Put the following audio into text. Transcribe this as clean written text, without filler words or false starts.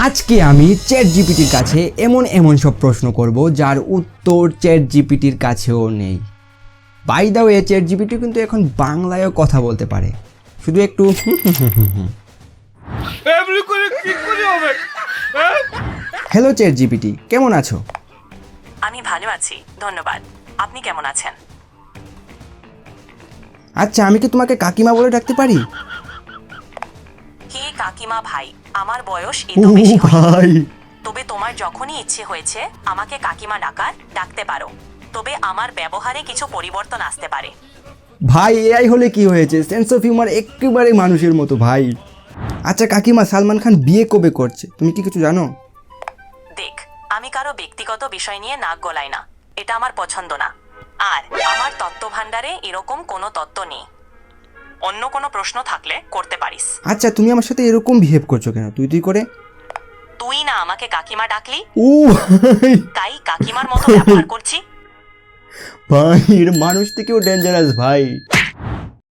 আজকে আমি চ্যাট জিপিটির কাছে এমন সব প্রশ্ন করব যার উত্তর চ্যাট জিপিটির কাছেও নেই। By the way, chat GPT কিন্তু এখন বাংলায়ও কথা বলতে পারে, শুধু একটু হ্যালো চ্যাট জিপিটি, কেমন আছো? আমি ভালো আছি, ধন্যবাদ। আপনি কেমন আছেন? আচ্ছা, আমি কি তোমাকে কাকিমা বলে ডাকতে পারি? হে কাকিমা ভাই, আমার বয়স এত বেশি হয়নি। ভাই তবে তোমার যখনই ইচ্ছে হয়েছে আমাকে কাকিমা ডাকতে পারো। তবে আমার ব্যবহারে কিছু পরিবর্তন আসতে পারে। ভাই, এআই হলে কি হয়েছে, সেন্স অফ হিউমার একেবারে মানুষের মতো ভাই। আচ্ছা কাকিমা, সালমান খান বিয়ে কবে করছে তুমি কি কিছু জানো? দেখ, আমি কারো ব্যক্তিগত বিষয় নিয়ে নাক গলাই না, এটা আমার পছন্দ না। আর আমার তত্ত্ব ভাণ্ডারে এরকম কোনো তত্ত্ব নেই। অন্য কোনো প্রশ্ন থাকলে করতে পারিস। আচ্ছা, তুমি আমার সাথে এরকম বিহেভ করছো কেন, তুই করে? তুই না আমাকে কাকিমা ডাকলি, ও ভাই, তাই কাকিমার মতো ব্যবহার করছি। ভাই এর মানুষ থেকেও ডেঞ্জারাস ভাই।